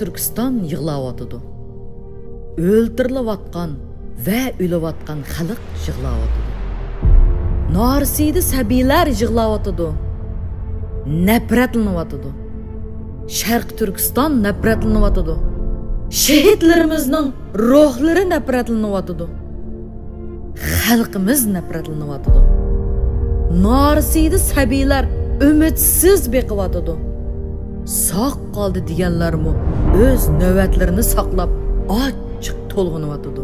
Türkistan yig'layotidi. O'ltirilayotgan va o'layotgan xalq yig'layotidi. Norsiyda sabiylar yig'layotidi. Nafratlanyotidi. Sharq Turkiston nafratlanyotidi. Shahidlarimizning ruhlari nafratlanyotidi. Xalqimiz nafratlanyotidi. Norsiyda sabiylar umidsiz beqiyotidi. Saq qoldi deganlarmi o'z navbatlarini saqlab ochiq to'lg'anyotidi.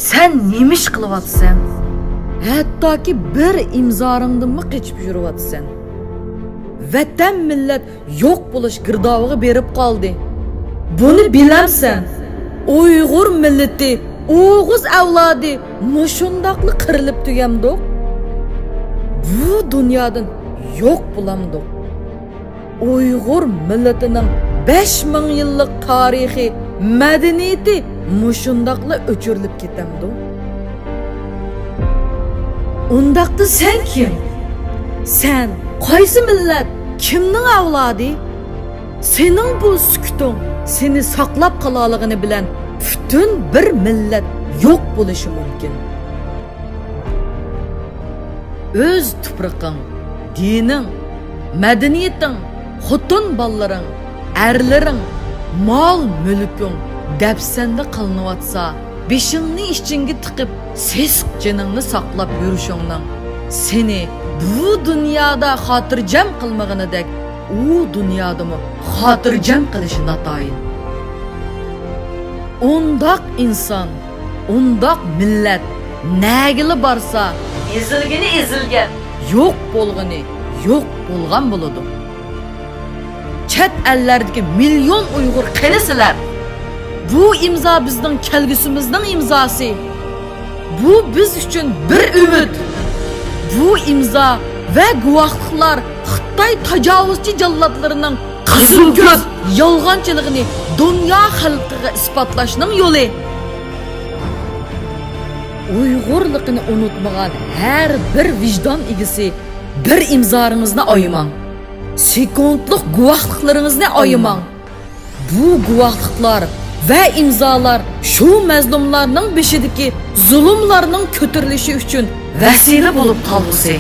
Sen nima ish qilyapsan? Hattoki bir imzoringdanmi qechib yuryapsan. Vatan millat yo'q bo'lish girdoviga berib qoldi. Buni bilamsan. Uyg'ur millati, O'g'iz avlodi mushundoqli qirilib tugamdi. Bu dunyodan yo'q bo'lamdi. Uyg'ur millatining 5000 yillik tarixi, madaniyati mushundoqli o'chirilib ketamdi. Undaqda sen kim? Sen qaysi millat, kimning avlodi? Sening bu sukuting seni saqlab qolaligini bilan butun bir millat yo'q bo'lishi mumkin. O'z tuprog'ing, dining, madaniyating, xotin bolaring, erlaring, mol mulking dafsanda qilinayotsa, beshingni ichingga tiqib, sesq jiningni saqlab yurishingning seni bu dunyoda xotirjam qilmaganidek, u dunyodami xotirjam qilishi natoyin. Undaq inson, undaq millat nagili borsa, ezilgani ezilgan, yo'q bo'lgani yo'q bo'lgan bo'ladi. Chet ellardagi million Uyg'ur qanisilar? Bu imzo bizning kelgusimizning imzosi. Bu biz uchun bir umid. Bu imzo va guvohliklar Xitoy tajovuzchi jallodlarining qizil ko'z yolg'onchiligini dunyo xalqiga isbotlashning yo'li. Uyg'urligini unutmagan har bir vijdon egisi bir imzoringizni oyimang. Sekundlik guvohliklaringizni oyimang. Bu guvohliklar va imzolar shu mazlumlarning beshidagi zulmlarning ko'tarilishi uchun vasila bo'lib qolgusi.